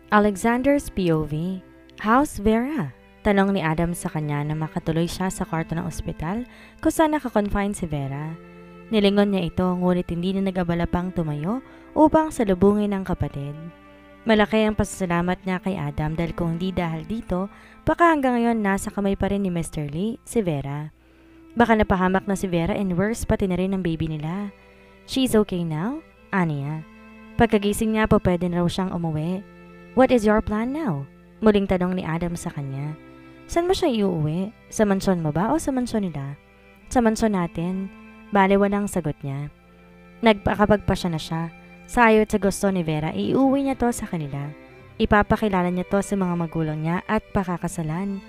Alexander's POV. How's Vera? Tanong ni Adam sa kanya na makatuloy siya sa kwarto ng ospital kung saan nakakonfine si Vera. Nilingon niya ito ngunit hindi na nag-abala pang tumayo upang salubungin ang kapatid. Malaki ang pasasalamat niya kay Adam dahil kung hindi dahil dito, baka hanggang ngayon nasa kamay pa rin ni Mr. Lee si Vera. Baka napahamak na si Vera and worse pati na rin ang baby nila. She's okay now? Aniya. Pagkagising niya po pwede na raw siyang umuwi. What is your plan now? Muling tanong ni Adam sa kanya. Saan mo siya iuwi? Sa mansyon mo ba o sa mansyon nila? Sa mansyon natin. Bale walang sagot niya. Nagpakapagpasya na siya. Sa ayaw at sa gusto ni Vera, iuwi niya to sa kanila. Ipapakilala niya to sa mga magulang niya at pakakasalan.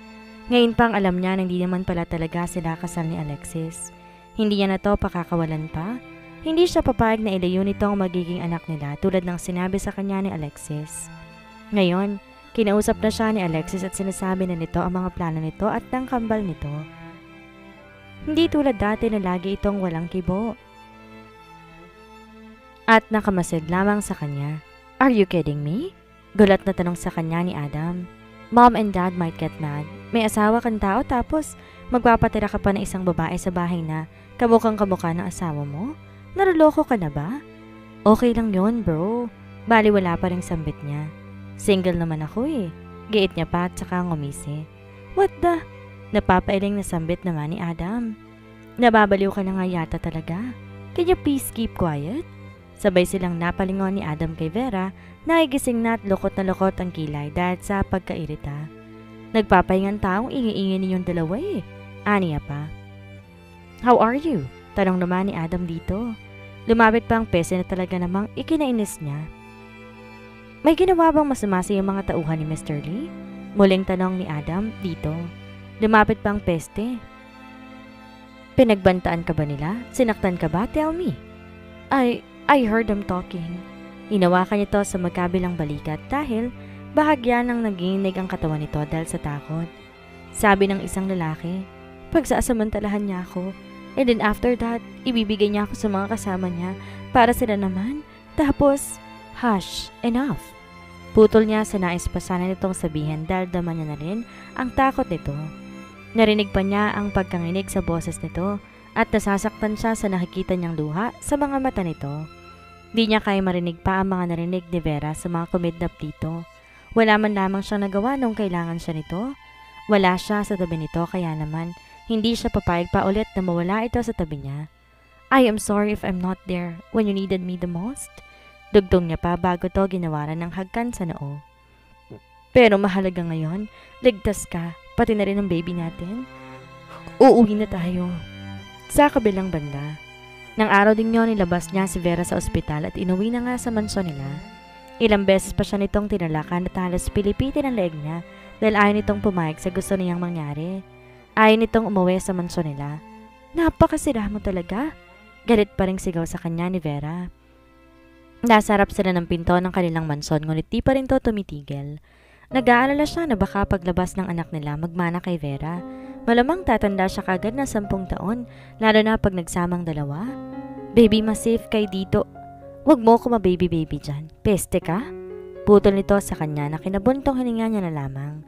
Ngayon pang alam niya na hindi naman pala talaga sila kasal ni Alexis. Hindi niya na to pakakawalan pa. Hindi siya papayag na ilayo nito ang magiging anak nila tulad ng sinabi sa kanya ni Alexis. Ngayon, kinausap na siya ni Alexis at sinasabi na nito ang mga plano nito at ng kambal nito. Hindi tulad dati na lagi itong walang kibo. At nakamasid lamang sa kanya. Are you kidding me? Gulat na tanong sa kanya ni Adam. Mom and Dad might get mad. May asawa kang tao tapos magpapatira ka pa ng isang babae sa bahay na kamukhang kamukha ng asawa mo? Naroloko ka na ba? Okay lang yon bro. Bali wala pa ring sambit niya. Single naman ako eh. Giit niya pa at saka ngumisi. What the? Napapailing na sambit naman ni Adam. Nababaliw ka na nga yata talaga. Can you please keep quiet? Sabay silang napalingon ni Adam kay Vera na igising na at lukot na lukot ang kilay dahil sa pagkairita. Nagpapahingan taong ingi-ingi ninyong dalawa eh. Aniya pa. How are you? Tanong naman ni Adam dito. Lumapit pa ang pese na talaga namang ikinainis niya. May ginawa bang masama sa mga tauhan ni Mr. Lee? Muling tanong ni Adam dito. Lumapit pa ang peste. Pinagbantaan ka ba nila? Sinaktan ka ba? Tell me. I heard them talking. Hinawakan nito sa magkabilang balikat dahil bahagya ng nagiinig ang katawan nito dahil sa takot. Sabi ng isang lalaki, pagsasamantalahan niya ako. And then after that, ibibigay niya ako sa mga kasama niya para sila naman. Tapos, hush, enough. Putol niya sa nais pa sana nitong sabihin dahil dama niya na rin ang takot nito. Narinig pa niya ang pagkanginig sa boses nito at nasasaktan siya sa nakikita niyang luha sa mga mata nito. Di niya kaya marinig pa ang mga narinig ni Vera sa mga kumidnap dito. Wala man lamang siyang nagawa nung kailangan siya nito. Wala siya sa tabi nito kaya naman hindi siya papayag pa ulit na mawala ito sa tabi niya. I am sorry if I'm not there when you needed me the most. Dugtong niya pa bago to ginawaran ng hagkan sa noo. Pero mahalaga ngayon, ligtas ka, pati na rin ang baby natin. Uuwi na tayo. Sa kabilang banda, nang araw din yun nilabas niya si Vera sa ospital at inuwi na nga sa mansyon nila. Ilang beses pa siya nitong tinalakan at halos pilipitin ang leeg niya dahil ayaw nitong pumayag sa gusto niyang mangyari. Ayaw nitong umuwi sa mansyon nila. Napakasira mo talaga. Galit pa ring sigaw sa kanya ni Vera. Nasa harap sila ng pinto ng kanilang mansyon ngunit di pa rin to tumitigil. Nag-aalala siya na baka paglabas ng anak nila magmana kay Vera. Malamang tatanda siya kagad na 10 taon, lalo na pag nagsamang dalawa. Baby, mas-safe kay dito. Huwag mo ko ma-baby-baby dyan. Peste ka? Putol nito sa kanya na kinabuntong hininga niya na lamang.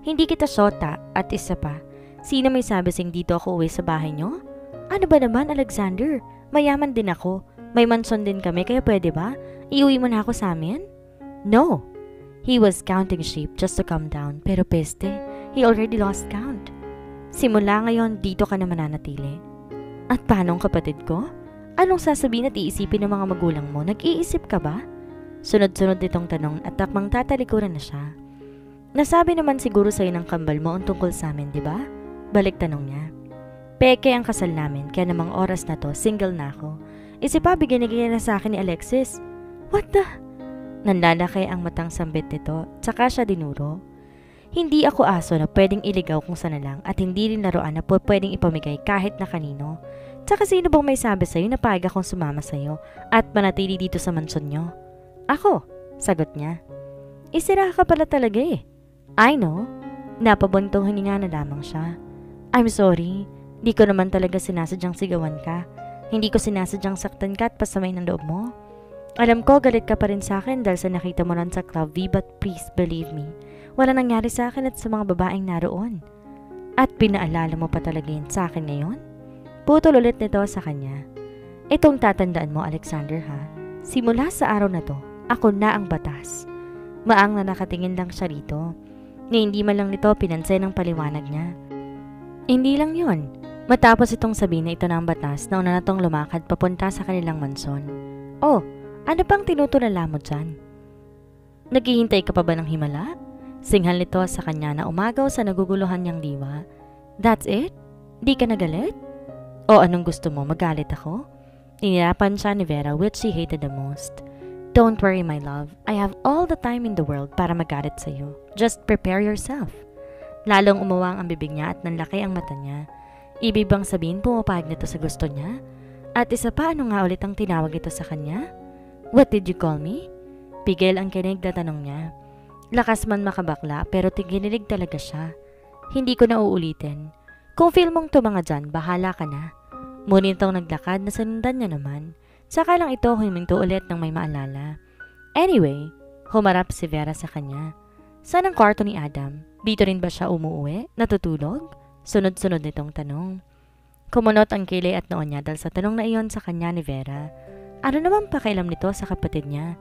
Hindi kita syota at isa pa. Sino may sabi sing dito ako uwi sa bahay niyo? Ano ba naman, Alexander? Mayaman din ako. May mansyon din kami kaya pwede ba? Iuwi mo na ako sa amin? No. He was counting sheep just to come down pero peste, he already lost count. Simula ngayon, dito ka na mananatili. At paano ang kapatid ko? Anong sasabihin at iisipin ng mga magulang mo? Nag-iisip ka ba? Sunod-sunod nitong tanong at takmang tatalikuran na siya. Nasabi naman siguro sa'yo ng kambal mo ang tungkol sa amin, di ba? Balik tanong niya. Peke ang kasal namin, kaya namang oras na to, single na ako. Isip pa, bigyan na sa akin ni Alexis. What the? Nanlalaki ang matang sambit nito, tsaka siya dinuro. Hindi ako aso na pwedeng iligaw kung sana lang at hindi rin laruan na pwedeng ipamigay kahit na kanino. Tsaka sino bang may sabi sa'yo na payag akong sumama sa'yo at manatili dito sa mansyon nyo? Ako, sagot niya. Isira ka pala talaga eh. I know. Napabuntong hininga na lamang siya. I'm sorry. Di ko naman talaga sinasadyang sigawan ka. Hindi ko sinasadyang saktan ka at pasamay ng loob mo. Alam ko galit ka pa rin sa akin dahil sa nakita mo lang sa Club V, but please believe me, wala nangyari sa akin at sa mga babaeng naroon. At pinaalala mo pa talaga yun sa akin ngayon? Putol ulit nito sa kanya. Itong tatandaan mo, Alexander, ha? Simula sa araw na to, ako na ang batas. Maang na nakatingin lang siya rito, na hindi man lang nito pinansin ang paliwanag niya. Hindi lang yon. Matapos itong sabihin na ito na ang batas, nauna na tong lumakad papunta sa kanilang mansyon. Oh, ano pang tinutulala mo dyan? Naghihintay ka pa ba ng himala? Singhal nito sa kanya na umagaw sa naguguluhan niyang diwa. That's it? Di ka nagalit? O anong gusto mo, magalit ako? Inirapan siya ni Vera, which she hated the most. Don't worry, my love. I have all the time in the world para magalit sa'yo. Just prepare yourself. Lalong umuwang ang bibig niya at nanlaki ang mata niya. Ibig bang sabihin pumapayag nito sa gusto niya? At isa pa, ano nga ulit ang tinawag ito sa kanya? What did you call me? Pigil ang kinig na tanong niya. Lakas man makabakla pero tiginilig talaga siya. Hindi ko na uulitin. Kung feel mong tumanga dyan, bahala ka na. Ngunit itong naglakad na sanundan niya naman. Saka lang ito huminto ulit nang may maalala. Anyway, humarap si Vera sa kanya. Saan ang kwarto ni Adam? Dito rin ba siya umuwi? Natutulog? Sunod-sunod nitong tanong. Kumunot ang kilay at noon niya dahil sa tanong na iyon sa kanya ni Vera. Ano naman pakialam nito sa kapatid niya?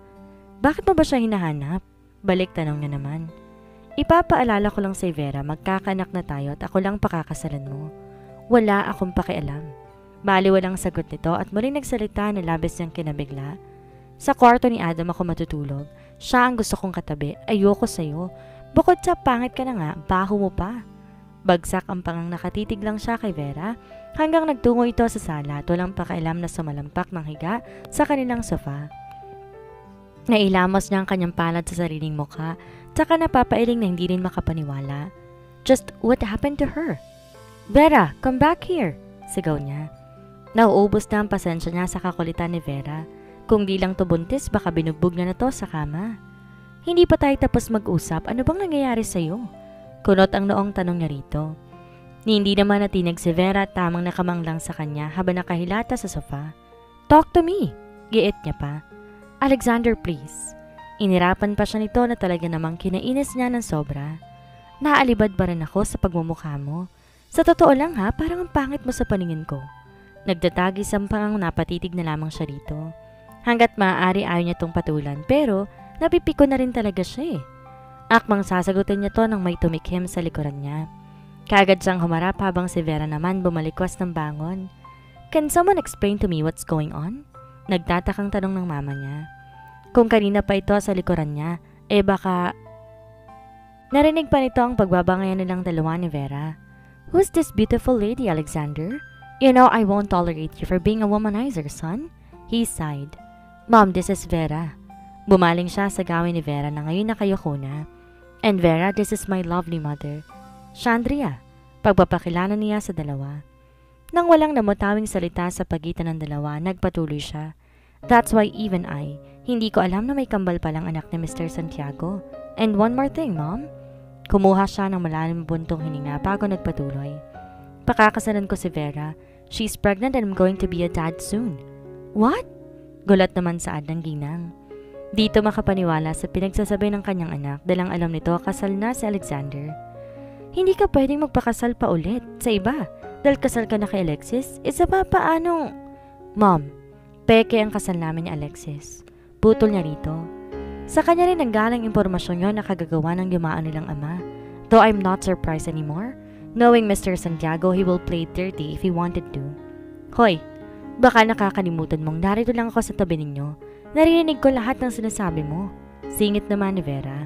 Bakit mo ba siya hinahanap? Balik tanong niya naman. Ipapaalala ko lang sa Vera, magkakanak na tayo at ako lang pakakasalan mo. Wala akong pakialam. Baliwalang sagot nito at muling nagsalita na labis niyang kinabigla. Sa kwarto ni Adam ako matutulog. Siya ang gusto kong katabi. Ayoko sa'yo. Bukod sa pangit ka na nga, baho mo pa. Bagsak ang pangang nakatitig lang siya kay Vera hanggang nagtungo ito sa sala at walang pakialam na sumalampak ng higa sa kanilang sofa. Nailamos niya ang kanyang palad sa sariling mukha, tsaka napapailing na hindi rin makapaniwala. Just what happened to her? Vera, come back here! Sigaw niya. Nauubos na ang pasensya niya sa kakulitan ni Vera. Kung di lang to buntis, baka binugbog na to sa kama. Hindi pa tayo tapos mag-usap, ano bang nangyayari sa'yo? Kunot ang noong tanong niya rito. Hindi naman natinig si Vera at tamang nakamang lang sa kanya habang nakahilata sa sofa. Talk to me! Giit niya pa. Alexander, please. Inirapan pa siya nito na talaga namang kinainis niya ng sobra. Naalibad ba rin ako sa pagmumukha mo? Sa totoo lang ha, parang ang pangit mo sa paningin ko. Nagtatagis ang pangang napatitig na lamang siya rito. Hanggat maaari ayaw niya tong patulan pero napipiko na rin talaga siya eh. Akmang sasagutin niya to nang may tumikhim sa likuran niya. Kaagad siyang humarap habang si Vera naman bumalikwas ng bangon. Can someone explain to me what's going on? Nagtatakang tanong ng mama niya. Kung kanina pa ito sa likuran niya, baka... Narinig pa nito ang pagbabangayan nilang dalawa ni Vera. Who's this beautiful lady, Alexander? You know I won't tolerate you for being a womanizer, son. He sighed. Mom, this is Vera. Bumaling siya sa gawin ni Vera na ngayon nakayoko na. And Vera, this is my lovely mother. Chandria. Pagpapakilala niya sa dalawa. Nang walang namutawing salita sa pagitan ng dalawa, nagpatuloy siya. That's why even I, hindi ko alam na may kambal palang anak ni Mr. Santiago. And one more thing, Mom. Kumuha siya ng malalim buntong hininga bago nagpatuloy. Pakakasalan ko si Vera. She's pregnant and I'm going to be a dad soon. What? Gulat naman saad ng ginang. Dito makapaniwala sa pinagsasabi ng kanyang anak dahil alam nito kasal na si Alexander. Hindi ka pwedeng magpakasal pa ulit sa iba. Dahil kasal ka na kay Alexis, isa pa paanong... Mom, peke ang kasal namin ni Alexis. Putol niya rito. Sa kanya rin nanggaling impormasyon yon na kagagawa ng yumaan nilang ama. Though I'm not surprised anymore. Knowing Mr. Santiago, he will play dirty if he wanted to. Hoy, baka nakakalimutan mong narito lang ako sa tabi ninyo. Narinig ko lahat ng sinasabi mo. Singit naman ni Vera.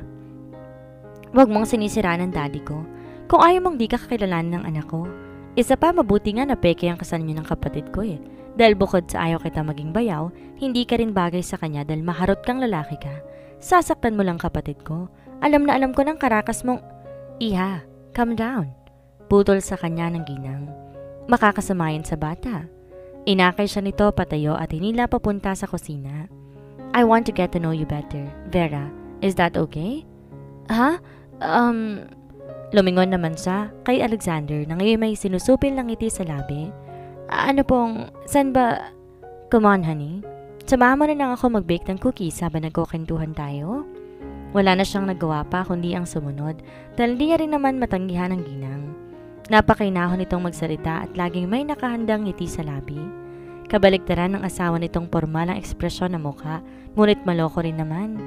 Huwag mong sinisira ng daddy ko. Kung ayaw mong di ka kakilalanin ng anak ko. Isa pa, mabuti nga na peke ang kasal niyo ng kapatid ko eh. Dahil bukod sa ayaw kita maging bayaw, hindi ka rin bagay sa kanya dahil maharot kang lalaki ka. Sasaktan mo lang kapatid ko. Alam na alam ko ng karakas mong... Iha, calm down. Putol sa kanya ng ginang. Makakasamayan sa bata. Inakay siya nito patayo at hinila papunta sa kusina. I want to get to know you better. Vera, is that okay? Ha? Lumingon naman siya kay Alexander na ngayon may sinusupil ng ngiti sa labi. Ano pong, saan ba? Come on, honey. Samahan mo na lang ako mag-bake ng cookies habang nagkukwentuhan tayo. Wala na siyang nagawa pa kundi ang sumunod dahil di niya rin naman matanggihan ang ginang. Napakainahon nitong magsalita at laging may nakahandang ngiti sa labi. Kabaligtaran ng asawa nitong formal ang ekspresyon ng mukha, ngunit maloko rin naman.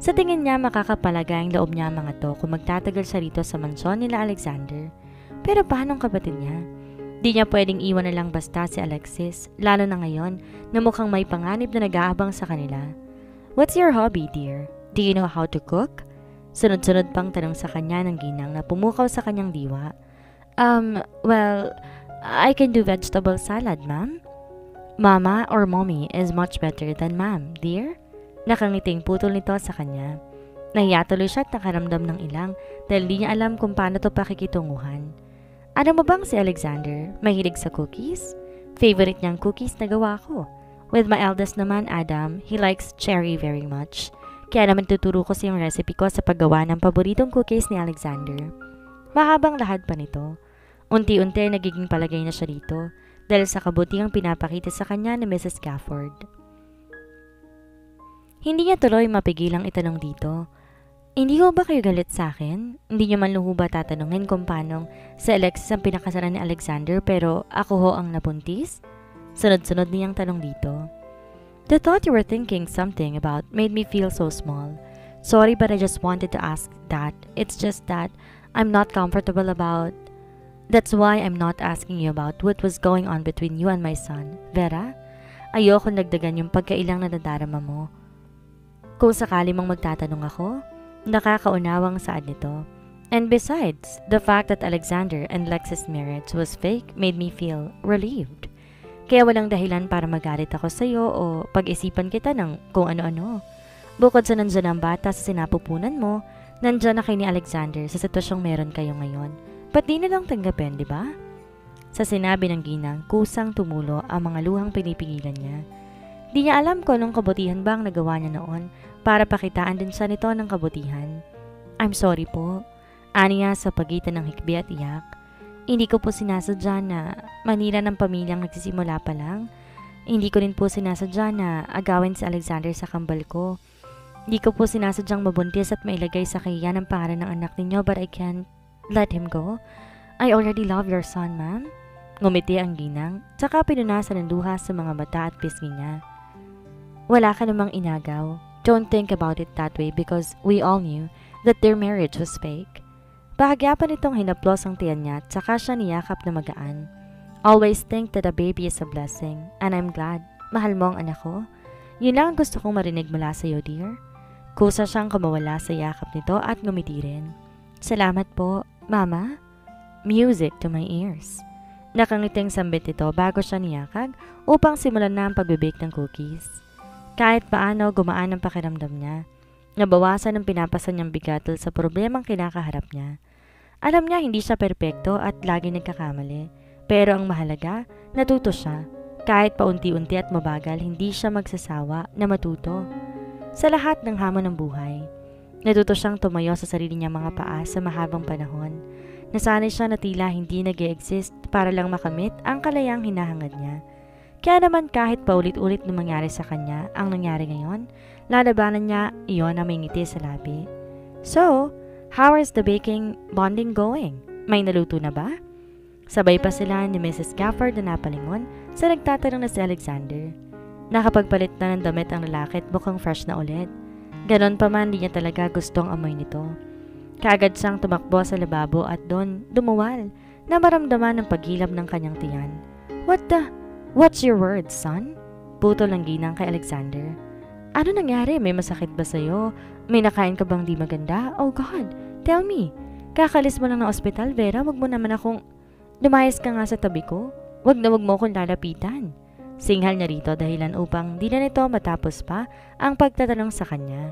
Sa tingin niya makakapalagay ang loob niya ang mga to kung magtatagal siya rito sa mansyon nila Alexander. Pero paano ang kapatid niya? Di niya pwedeng iwan na lang basta si Alexis, lalo na ngayon na mukhang may panganib na nag-aabang sa kanila. What's your hobby, dear? Do you know how to cook? Sunod-sunod pang tanong sa kanya ng ginang na pumukaw sa kanyang diwa. Well, I can do vegetable salad, ma'am. Mama or mommy is much better than ma'am, dear. Nakangiting putol nito sa kanya. Nahiya tuloy siya at nakaramdam ng ilang dahil di niya alam kung paano to pakikitunguhan. Ano mo bang si Alexander? Mahilig sa cookies? Favorite niyang cookies na gawa ko. With my eldest naman, Adam, he likes cherry very much. Kaya naman tuturo ko sa yung recipe ko sa paggawa ng paboritong cookies ni Alexander. Mahabang lahad pa nito. Unti-unti nagiging palagay na siya dito dahil sa kabutihang pinapakita sa kanya ni Mrs. Gafford. Hindi niya tuloy mapigilang itanong dito. Hindi ho ba kayo galit sa akin? Hindi niyo man luho ba tatanungin kung paano sa Alexis ang pinakasalan ni Alexander pero ako ho ang napuntis? Sunod-sunod niyang tanong dito. The thought you were thinking something about made me feel so small. Sorry, but I just wanted to ask that. It's just that I'm not comfortable about... That's why I'm not asking you about what was going on between you and my son. Vera, ayoko nagdagan yung pagkailang na nadarama mo. Kung sakali mong magtatanong ako, nakakaunawang saad nito. And besides, the fact that Alexander and Lex's marriage was fake made me feel relieved. Kaya walang dahilan para magalit ako sa iyo o pag-isipan kita ng kung ano-ano. Bukod sa nandyan ang bata sa sinapupunan mo, nandyan na kay ni Alexander sa sitwasyong meron kayo ngayon. Ba't di nilang tanggapin, di ba? Sa sinabi ng ginang, kusang tumulo ang mga luhang pinipigilan niya. Di niya alam kung anong kabutihan ba ang nagawa niya noon para pakitaan din siya nito ng kabutihan. I'm sorry po, aniya sa pagitan ng hikbi at iyak. Hindi ko po sinasadya na manira ng pamilyang nagsisimula pa lang. Hindi ko rin po sinasadya na agawin si Alexander sa kambal ko. Hindi ko po sinasadyang mabuntis at mailagay sa kahiyan ang pangalan ng anak ninyo, but I can't let him go. I already love your son, ma'am. Ngumiti ang ginang, tsaka pinunasan ng luha sa mga mata at pisngi niya. Wala ka namang inagaw. Don't think about it that way because we all knew that their marriage was fake. Bahagya pa nitong hinaplos ang tiyan niya at saka siya niyakap na magaan. Always think that a baby is a blessing and I'm glad. Mahal mo ang anak ko. Yun lang ang gusto kong marinig mula sa iyo, dear. Kusa siyang kumawala sa yakap nito at ngumiti rin. Salamat po, Mama. Music to my ears. Nakangiting sambit ito bago siya niyakag upang simulan na ang pagbibake ng cookies. Kahit paano gumaan ang pakiramdam niya. Nabawasan ang pinapasan niyang bigatil sa problemang kinakaharap niya. Alam niya hindi siya perpekto at lagi nagkakamali. Pero ang mahalaga, natuto siya. Kahit paunti-unti at mabagal, hindi siya magsasawa na matuto. Sa lahat ng hamon ng buhay, natuto siyang tumayo sa sarili niyang mga paa sa mahabang panahon. Nasanay siya na tila hindi nag-e-exist para lang makamit ang kalayang hinahangad niya. Kaya naman kahit paulit-ulit na mangyari sa kanya ang nangyari ngayon, lalabanan niya iyon na may ngiti sa labi. So, how is the baking bonding going? May naluto na ba? Sabay pa sila ni Mrs. Gafford na napalingon sa nagtatanong na si Alexander. Nakapagpalit na ng damit ang lalaki at mukhang fresh na ulit. Ganon pa man, di niya talaga gustong amoy nito. Kaagad siyang tumakbo sa lababo at doon dumuwal na maramdaman ang paghilab ng kanyang tiyan. What's your word, son? Putol ng ginang kay Alexander. Ano nangyari? May masakit ba sa'yo? May nakain ka bang di maganda? Oh God, tell me. Kakalis mo lang ng ospital, Vera. Wag mo naman akong... Lumayas ka nga sa tabi ko. Wag na wag mo akong lalapitan. Singhal niya rito dahilan upang di na nito matapos pa ang pagtatanong sa kanya.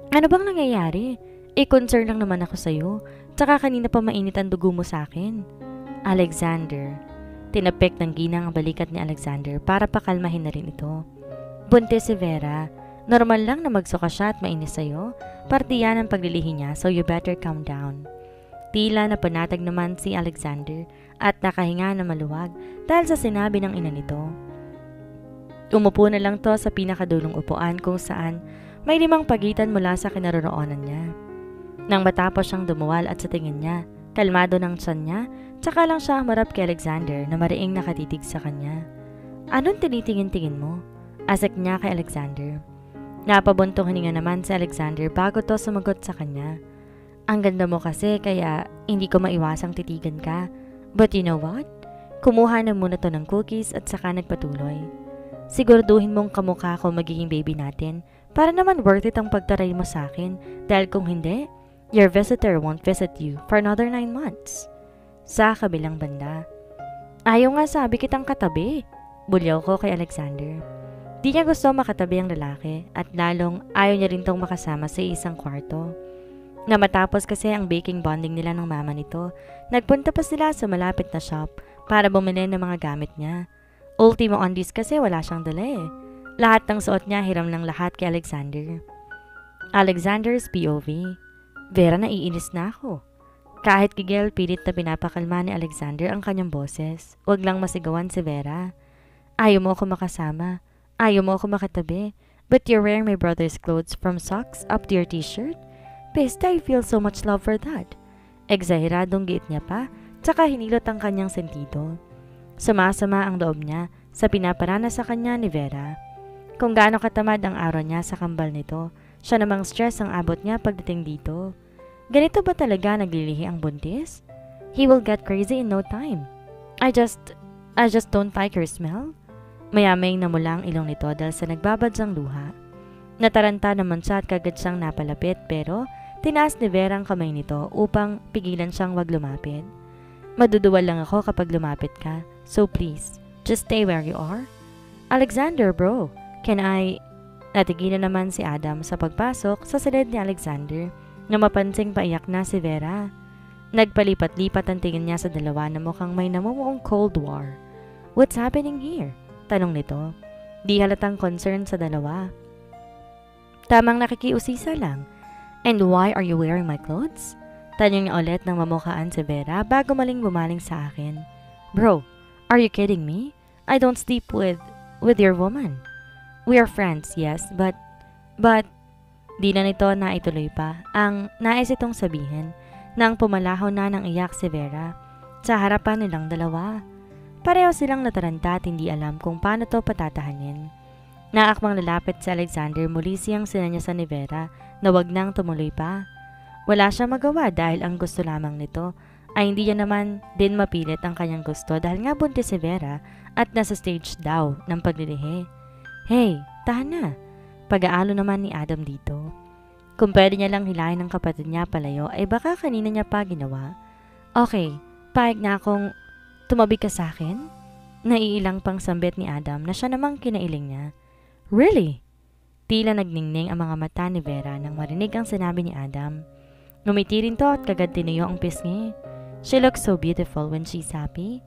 Ano bang nangyayari? Concern lang naman ako sa'yo. Tsaka kanina pa mainit ang dugo mo sa akin. Alexander. Tinapik ng ginang ang balikat ni Alexander para pakalmahin na rin ito. Buntis si Vera. Normal lang na magsuka siya at mainis sa'yo. Parte yan ang paglilihi niya, so you better calm down. Tila na panatag naman si Alexander at nakahinga na maluwag dahil sa sinabi ng ina nito. Umupo na lang to sa pinakadulong upuan kung saan may 5 pagitan mula sa kinaroroonan niya. Nang matapos siyang dumuwal at sa tingin niya, kalmado ng tiyan niya, tsaka lang siya humarap kay Alexander na mariing nakatitig sa kanya. Anong tinitingin-tingin mo? Asak niya kay Alexander. Napabuntong hininga naman si Alexander bago to sumagot sa kanya. Ang ganda mo kasi kaya hindi ko maiwasang titigan ka. But you know what? Kumuha na muna to ng cookies at saka nagpatuloy. Siguraduhin mong kamukha ko magiging baby natin para naman worth it ang pagtaray mo sa akin dahil kung hindi, your visitor won't visit you for another 9 months. Sa kabilang banda, ayaw nga sabi kitang katabi. Bulyaw ko kay Alexander. Di niya gusto makatabi ang lalaki at lalong ayaw niya rin tong makasama sa isang kwarto. Na matapos kasi ang baking bonding nila ng mama nito, nagpunta pa sila sa malapit na shop para bumili ng mga gamit niya. Ultimo on this kasi wala siyang dala eh. Lahat ng suot niya hiram ng lahat kay Alexander. Alexander's POV. Vera, naiinis na ako. Kahit kigil, pilit na pinapakalma ni Alexander ang kanyang boses. Huwag lang masigawan si Vera. Ayaw mo ako makasama. Ayaw mo ako makatabi. But you're wearing my brother's clothes from socks up to your t-shirt? Pesta, I feel so much love for that. Eksaheradong giit niya pa, tsaka hinilot ang kanyang sentido. Sumasama ang loob niya sa pinaparana sa kanya ni Vera. Kung gaano katamad ang araw niya sa kambal nito, siya namang stress ang abot niya pagdating dito. Ganito ba talaga naglilihi ang buntis? He will get crazy in no time. I just don't like her smell. Mayaming namula ang ilong nito dahil sa nagbabadsang luha. Nataranta naman siya at kagad siyang napalapit pero tinaas ni Vera ang kamay nito upang pigilan siyang wag lumapit. Maduduwal lang ako kapag lumapit ka, so please, just stay where you are. Alexander bro, can I... Natigilan naman si Adam sa pagpasok sa silid ni Alexander na mapansing paiyak na si Vera. Nagpalipat-lipat ang tingin niya sa dalawa na mukhang may namumuong Cold War. What's happening here? Tanong nito. Di halatang concern sa dalawa. Tamang nakikiusisa lang. And why are you wearing my clothes? Tanong niya ulit ng mamukhaan si Vera bago bumaling sa akin. Bro, are you kidding me? I don't sleep with your woman. We are friends, yes, but di na nito na ituloy pa ang nais itong sabihin nang pumalaho na ng iyak si Vera sa harapan nilang dalawa. Pareho silang nataranta at hindi alam kung paano to patatahanin. Naakmang lalapit si Alexander, muli siyang sinanyasan ni Vera na wag nang tumuloy pa. Wala siyang magawa dahil ang gusto lamang nito ay hindi niya naman din mapilit ang kanyang gusto dahil nga buntis si Vera at nasa stage daw ng paglilihi. Hey, tahan na. Pag-aalo naman ni Adam dito. Kung pwede niya lang hilahin ng kapatid niya palayo ay baka kanina niya pa ginawa. Okay, pahig na akong tumabi ka sa akin? Naiilang pang sambit ni Adam na siya namang kinailing niya. Really? Tila nagningning ang mga mata ni Vera nang marinig ang sinabi ni Adam. Ngumiti rin to at kagad tinuyo ang pisngi. She looks so beautiful when she's happy.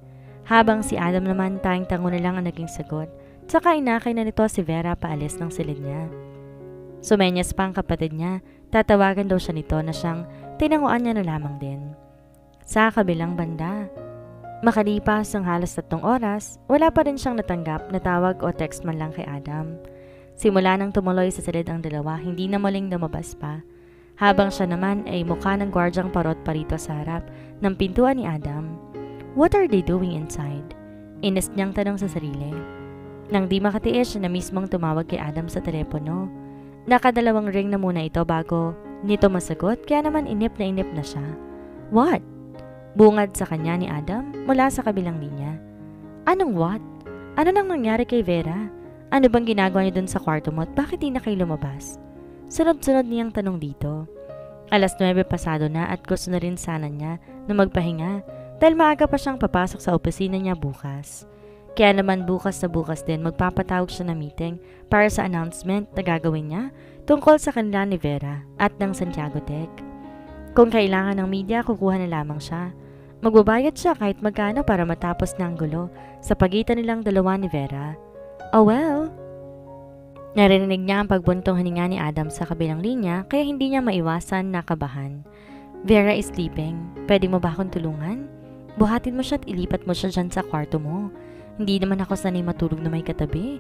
Habang si Adam naman tayong tango na lang ang naging sagot. Tsaka inakay na nito si Vera paalis ng silid niya. Sumenyas pa ang kapatid niya, tatawagan daw siya nito na siyang tinanguan niya na lamang din. Sa kabilang banda, makalipas ang halos 3 oras, wala pa rin siyang natanggap na tawag o text man lang kay Adam. Simula nang tumuloy sa silid ang dalawa, hindi na muling lumabas pa. Habang siya naman ay mukha ng gwardyang parot parito sa harap ng pintuan ni Adam. What are they doing inside? Inis niyang tanong sa sarili. Nang di makatiis, siya na mismong tumawag kay Adam sa telepono. Nakadalawang ring na muna ito bago nito masagot, kaya naman inip na siya. What? Bungad sa kanya ni Adam mula sa kabilang linya. Anong what? Ano nang nangyari kay Vera? Ano bang ginagawa niyo dun sa kwarto mo at bakit di na kayo lumabas? Sunod-sunod niyang tanong dito. 9:00 pasado na at gusto na rin sana niya na magpahinga dahil maaga pa siyang papasok sa opisina niya bukas. Kaya naman bukas din magpapatawag siya na meeting para sa announcement na gagawin niya tungkol sa kanila ni Vera at ng Santiago Tech. Kung kailangan ng media, kukuha na lamang siya. Magbabayad siya kahit magkano para matapos na ang gulo sa pagitan nilang dalawa ni Vera. Oh well. Narinig niya ang pagbuntong hininga ni Adam sa kabilang linya kaya hindi niya maiwasan na kabahan. Vera is sleeping. Pwede mo ba akong tulungan? Buhatin mo siya at ilipat mo siya dyan sa kwarto mo. Hindi naman ako sanay matulog na may katabi.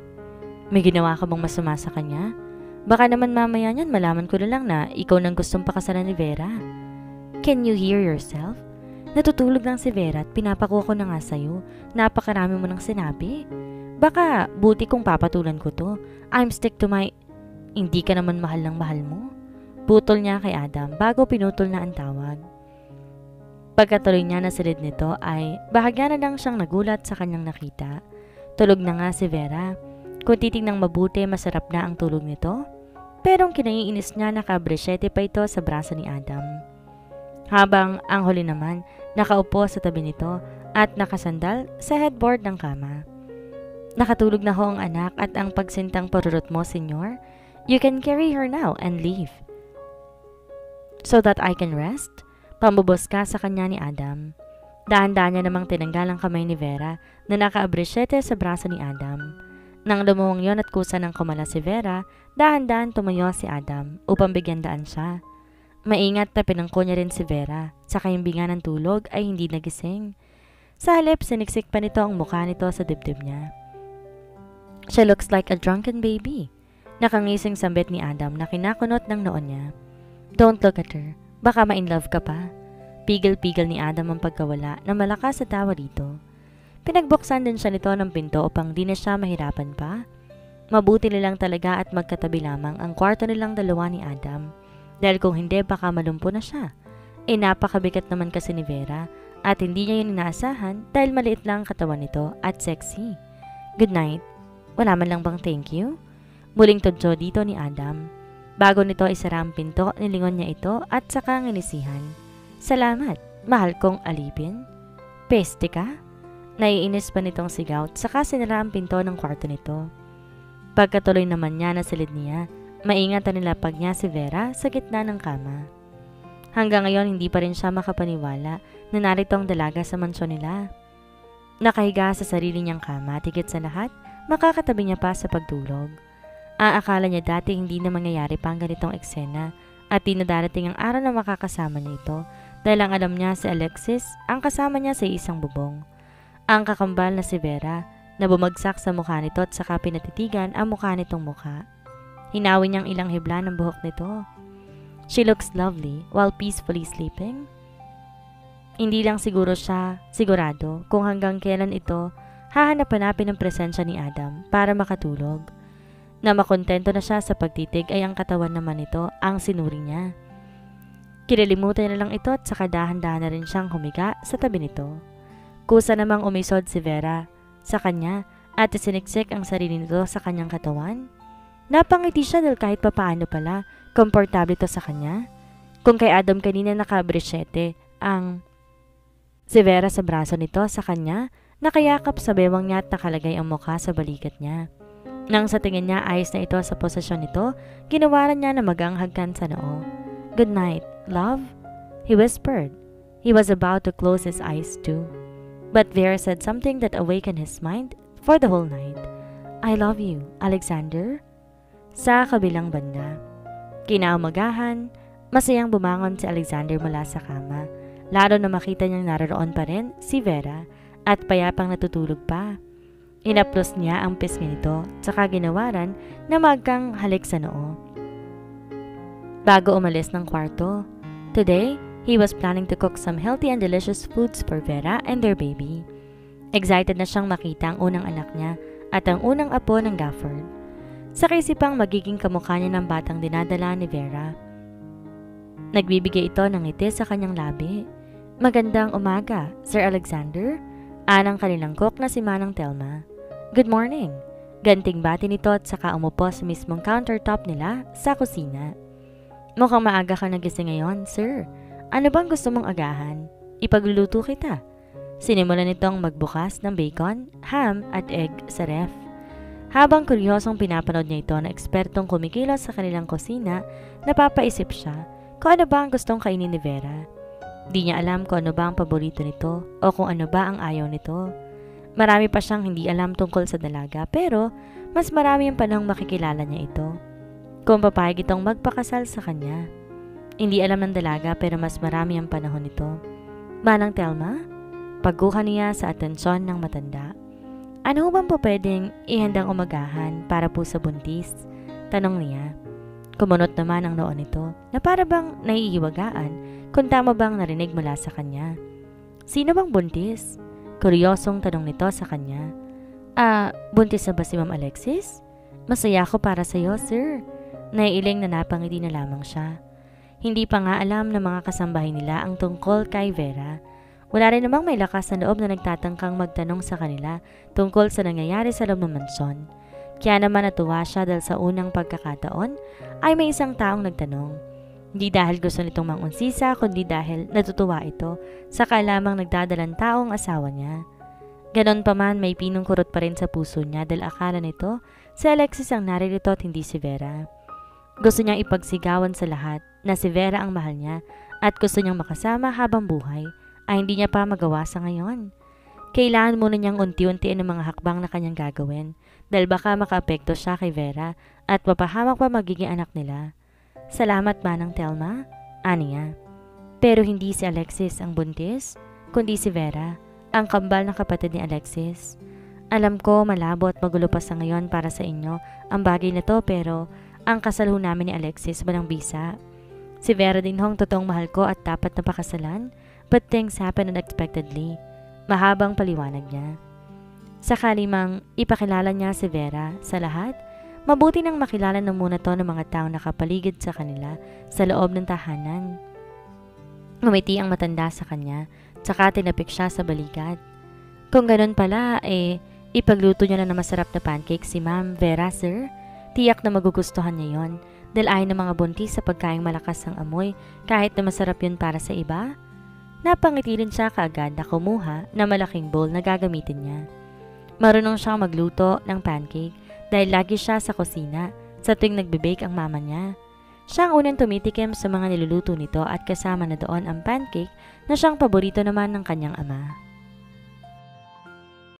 May ginawa ka bang masama sa kanya? Baka naman mamaya niyan malaman ko na lang na ikaw nang gustong pakasalan ni Vera. Can you hear yourself? Natutulog lang si Vera at pinapakuha ko na nga sa'yo. Napakarami mo nang sinabi. Baka buti kung papatulan ko to. I'm stick to my... Hindi ka naman mahal ng mahal mo. Putol niya kay Adam bago pinutol na ang tawag. Pagkatuloy niya na silid nito ay bahagya na lang siyang nagulat sa kanyang nakita. Tulog na nga si Vera. Kung titingnang mabuti, masarap na ang tulog nito. Pero ang kinaiinis niya, nakabreshete pa ito sa braso ni Adam. Habang ang huli naman, nakaupo sa tabi nito at nakasandal sa headboard ng kama. Nakatulog na ho ang anak at ang pagsintang parurot mo, senyor. You can carry her now and leave. So that I can rest? Pambubos ka sa kanya ni Adam. Dahan-dahan niya namang tinanggal ang kamay ni Vera na nakaabresyete sa braso ni Adam. Nang lumuwang yon at kusa ng kumala si Vera, dahan-dahan tumayo si Adam upang bigyan daan siya. Maingat na pinangko niya rin si Vera, sa kahimbingan ng tulog ay hindi nagising. Sa halip, siniksik pa nito ang mukha nito sa dibdib niya. She looks like a drunken baby. Nakangising sambit ni Adam na kinakunot ng noon niya. Don't look at her, baka ma-inlove ka pa. Pigil-pigil ni Adam ang pagkawala na malakas sa tawa dito. Pinagbuksan din siya nito ng pinto upang di na siya mahirapan pa. Mabuti nilang talaga at magkatabi lamang ang kwarto nilang dalawa ni Adam. Dahil kung hindi baka malumpo na siya. Napakabigat naman kasi ni Vera at hindi niya yun inaasahan dahil maliit lang ang katawan nito at sexy. Good night. Wala man lang bang thank you? Muling tudso dito ni Adam. Bago nito isara ang pinto, nilingon niya ito at saka nginisihan. Salamat, mahal kong alipin. Peste ka? Naiinis pa nitong sigaw saka sinara ang pinto ng kwarto nito. Pagkatuloy naman niya na silid niya, maingat na nilapag niya si Vera sa gitna ng kama. Hanggang ngayon hindi pa rin siya makapaniwala na narito ang dalaga sa mansyon nila. Nakahiga sa sarili niyang kama, tigit sa lahat, makakatabi niya pa sa pagtulog. Aakala niya dati hindi na mangyayari pa ang ganitong eksena at di na darating ang araw na makakasama niya ito dahil ang alam niya si Alexis ang kasama niya sa isang bubong. Ang kakambal na si Vera na bumagsak sa mukha nito at saka pinatitigan ang mukha nitong mukha. Hinawin niyang ilang hibla ng buhok nito. She looks lovely while peacefully sleeping. Hindi lang sigurado kung hanggang kailan ito hahanap-hanapin ang presensya ni Adam para makatulog. Na makontento na siya sa pagtitig ay ang katawan naman nito ang sinuri niya. Kinalimutan na lang ito at saka dahan-dahan na rin siyang humiga sa tabi nito. Kusa namang umisod si Vera sa kanya at isiniksik ang sarili nito sa kanyang katawan. Napangiti siya dahil kahit papaano pala, komportable ito sa kanya. Kung kay Adam kanina nakabrisyete ang si Vera sa braso nito sa kanya, nakayakap sa bewang niya at nakalagay ang mukha sa balikat niya. Nang sa tingin niya ayos na ito sa posisyon nito, ginawaran niya na maganghagkan sa noo. Good night, love, he whispered. He was about to close his eyes too. But Vera said something that awakened his mind for the whole night. I love you, Alexander. Sa kabilang banda. Kinaumagahan, masayang bumangon si Alexander mula sa kama, lalo na makita niyang naroon pa rin si Vera at payapang natutulog pa. Inaplos niya ang pisngi nito, saka ginawaran na magkang halik sa noo. Bago umalis ng kwarto, today, he was planning to cook some healthy and delicious foods for Vera and their baby. Excited na siyang makita ang unang anak niya at ang unang apo ng Gafford. Sa kaisipang magiging kamukha niya ng batang dinadala ni Vera. Nagbibigay ito ng ngiti sa kanyang labi. Magandang umaga, Sir Alexander. Anang kanilang cook na si Manang Telma. Good morning. Ganting bati nito at saka umupo sa mismong countertop nila sa kusina. Mukhang maaga ka nagising ngayon, sir. Ano bang gusto mong agahan? Ipagluluto kita. Sinimulan nitong magbukas ng bacon, ham at egg sa ref. Habang kuryosong pinapanood niya ito na ekspertong kumikilos sa kanilang kusina, napapaisip siya kung ano ba ang gustong kainin ni Vera. Di niya alam kung ano ba ang paborito nito o kung ano ba ang ayaw nito. Marami pa siyang hindi alam tungkol sa dalaga pero mas marami ang panahong makikilala niya ito. Kung papayag itong magpakasal sa kanya. Hindi alam ng dalaga pero mas marami ang panahon nito. Manang Telma? Pagkuha niya sa atensyon ng matanda. Ano ho bang po pwedeng ihandang umagahan para po sa buntis? Tanong niya. Kumunot naman ang noo nito na para bang naiiwagaan kung tama bang narinig mula sa kanya. Sino bang buntis? Kuryosong tanong nito sa kanya. Buntis na ba si Ma'am Alexis? Masaya ako para sa iyo, sir. Naiiling na napangiti na lamang siya. Hindi pa nga alam ng mga kasambahay nila ang tungkol kay Vera. Wala rin namang may lakas na loob na nagtatangkang magtanong sa kanila tungkol sa nangyayari sa loob ng mansyon. Kaya naman natuwa siya dahil sa unang pagkakataon ay may isang taong nagtanong. Hindi dahil gusto nitong mangunsisa kundi dahil natutuwa ito sa kalamang nagdadalang taong asawa niya. Ganon pa man may pinungkurot pa rin sa puso niya dahil akala nito si Alexis ang naririto at hindi si Vera. Gusto niyang ipagsigawan sa lahat na si Vera ang mahal niya at gusto niyang makasama habang buhay ay hindi niya pa magawa sa ngayon. Kailangan muna niyang unti-untiin ang mga hakbang na kanyang gagawin dahil baka makaapekto siya kay Vera at mapahamak pa magiging anak nila. Salamat Manang Telma, aniya. Pero hindi si Alexis ang buntis, kundi si Vera, ang kambal na kapatid ni Alexis. Alam ko malabo at magulo pa sa ngayon para sa inyo ang bagay na to pero ang kasal ho namin ni Alexis walang bisa. Si Vera din hong totoong mahal ko at dapat na pakasalan but things happen unexpectedly. Mahabang paliwanag niya. Sakali mang ipakilala niya si Vera sa lahat, mabuti nang makilala na muna to ng mga taong nakapaligid sa kanila sa loob ng tahanan. Ngumiti ang matanda sa kanya, tsaka tinapik siya sa balikat. Kung ganun pala, ipagluto niya na masarap na pancake si Ma'am Vera, sir. Tiyak na magugustuhan niya yon dahil ayaw ng mga buntis sa pagkaing malakas ang amoy kahit na masarap yun para sa iba. Napangiti rin siya kaagad na kumuha na malaking bowl na gagamitin niya. Marunong siyang magluto ng pancake dahil lagi siya sa kusina sa tuwing nagbe-bake ang mama niya. Siya ang unang tumitikim sa mga niluluto nito at kasama na doon ang pancake na siyang paborito naman ng kanyang ama.